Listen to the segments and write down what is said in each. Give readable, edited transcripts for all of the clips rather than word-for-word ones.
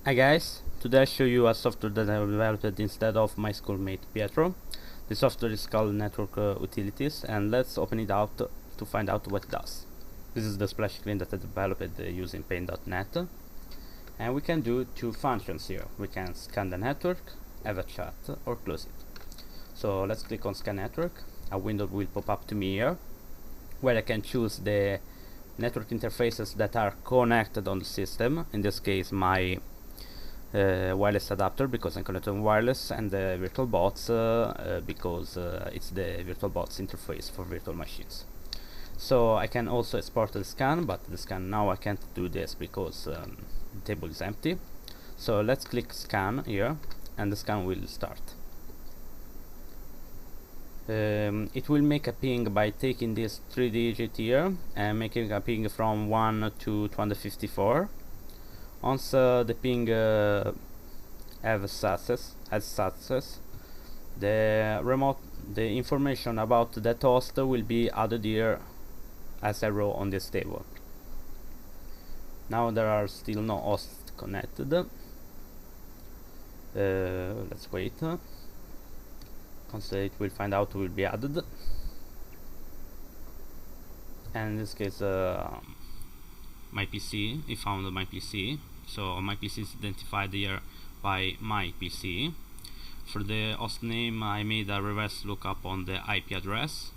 Hi guys, today I show you a software that I developed instead of my schoolmate Pietro. The software is called Network Utilities, and let's open it out to find out what it does. This is the splash screen that I developed using paint.net, and we can do two functions here. We can scan the network, have a chat, or close it. So let's click on Scan Network. A window will pop up to me here, where I can choose the network interfaces that are connected on the system. In this case, my wireless adapter, because I'm connected on wireless, and the VirtualBox because it's the VirtualBox interface for virtual machines. So I can also export the scan, but the scan now I can't do this because the table is empty. So let's click scan here, and the scan will start. It will make a ping by taking this 3-digit here and making a ping from 1 to 254. Once the ping has success, the information about that host will be added here as a row on this table. Now there are still no hosts connected. Let's wait. Once it will find out, will be added. And in this case, my PC, it found my PC. So my PC is identified here by my PC. For the host name, I made a reverse lookup on the IP address,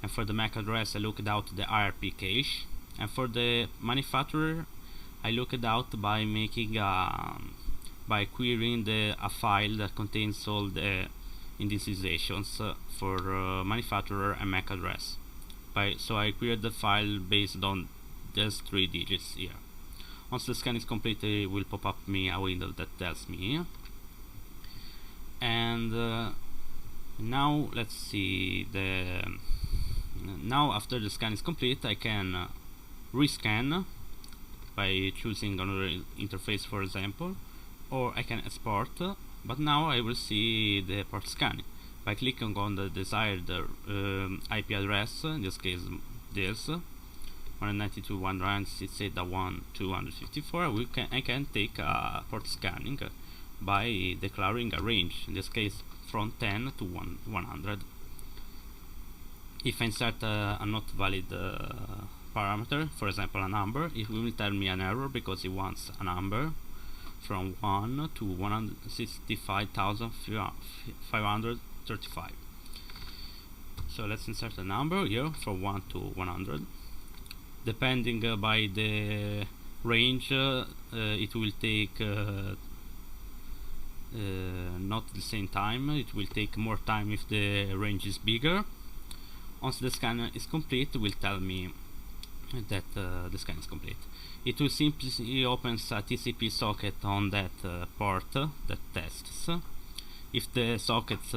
and for the MAC address I looked out the IRP cache, and for the manufacturer I looked out by making by querying a file that contains all the indicizations for manufacturer and MAC address. So I queried the file based on these 3 digits here. Once the scan is complete, it will pop up me a window that tells me. And now let's see now after the scan is complete, I can rescan by choosing another interface, for example, or I can export, but now I will see the port scanning by clicking on the desired IP address, in this case this 192.168.1.254. I can take port scanning by declaring a range, in this case from 10 to 100. If I insert a not valid parameter, for example a number, it will tell me an error because it wants a number from 1 to 165,535. So let's insert a number here from 1 to 100. Depending by the range, it will take not the same time. It will take more time if the range is bigger. Once the scan is complete, it will tell me that the scan is complete. It will simply opens a TCP socket on that port that tests. If the socket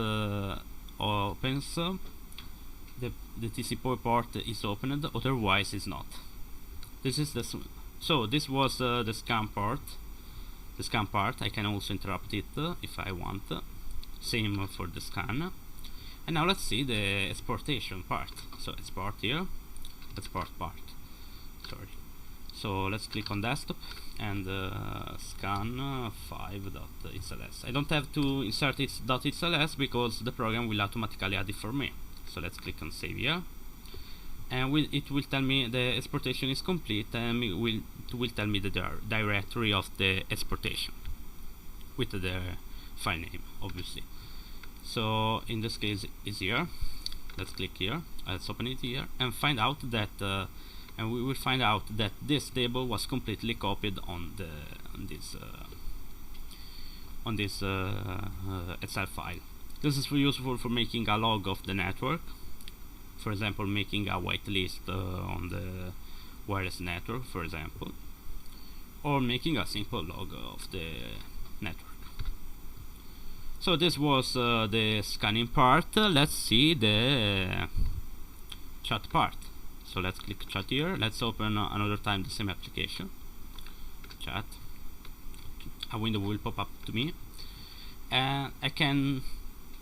opens, the TCP port is opened, otherwise is not. This is so this was the scan part. The scan part, I can also interrupt it if I want. Same for the scan. And now let's see the exportation part. So export here, export part. Sorry. So let's click on desktop and scan 5.xls. I don't have to insert its .xls because the program will automatically add it for me. So let's click on save here, and it will tell me the exportation is complete, and it will tell me the directory of the exportation with the file name, obviously. So in this case is here. Let's click here, let's open it here and find out that and we will find out that this table was completely copied on this Excel file. This is useful for making a log of the network, for example making a whitelist on the wireless network, for example, or making a simple log of the network. So this was the scanning part. Let's see the chat part. So let's click chat here. Let's open another time the same application, chat. A window will pop up to me, and I can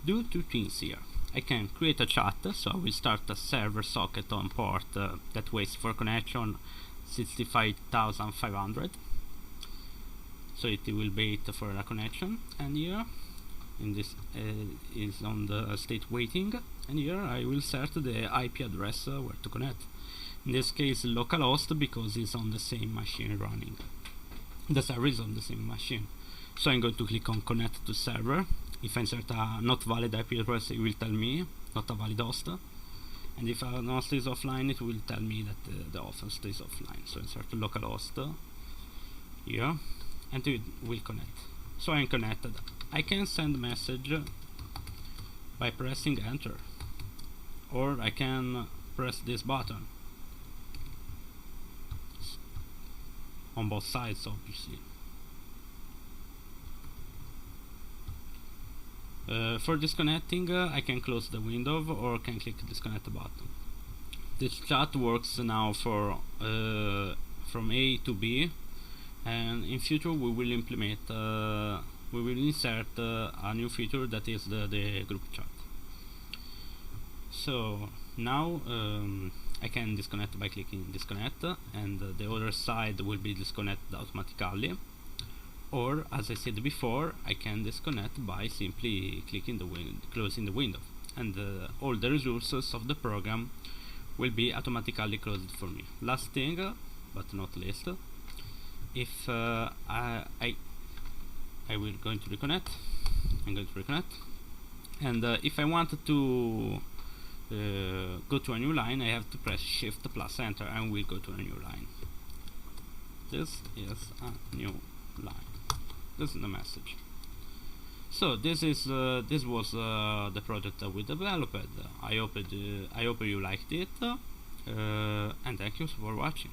do two things here. I can create a chat, so I will start a server socket on port that waits for connection 65,500. so it will wait for a connection, and here in this is on the state waiting, and here I will set the IP address where to connect. In this case localhost, because it's on the same machine running. The server is on the same machine. So I'm going to click on connect to server. If I insert a not valid IP address, it will tell me not a valid host. And if a host is offline, it will tell me that the host is offline. So insert localhost here, and it will connect. So I'm connected. I can send message by pressing enter, or I can press this button on both sides, obviously. For disconnecting, I can close the window or can click disconnect button. This chat works now for from A to B, and in future we will implement we will insert a new feature that is the group chat. So now I can disconnect by clicking disconnect, and the other side will be disconnected automatically. Or, as I said before, I can disconnect by simply clicking closing the window, and all the resources of the program will be automatically closed for me. Last thing, but not least, if I will going to reconnect, I'm going to reconnect, and if I wanted to go to a new line, I have to press Shift plus Enter, and we'll go to a new line. This is a new line. This is the message. So this was the project that we developed. I hope you liked it, and thank you for watching.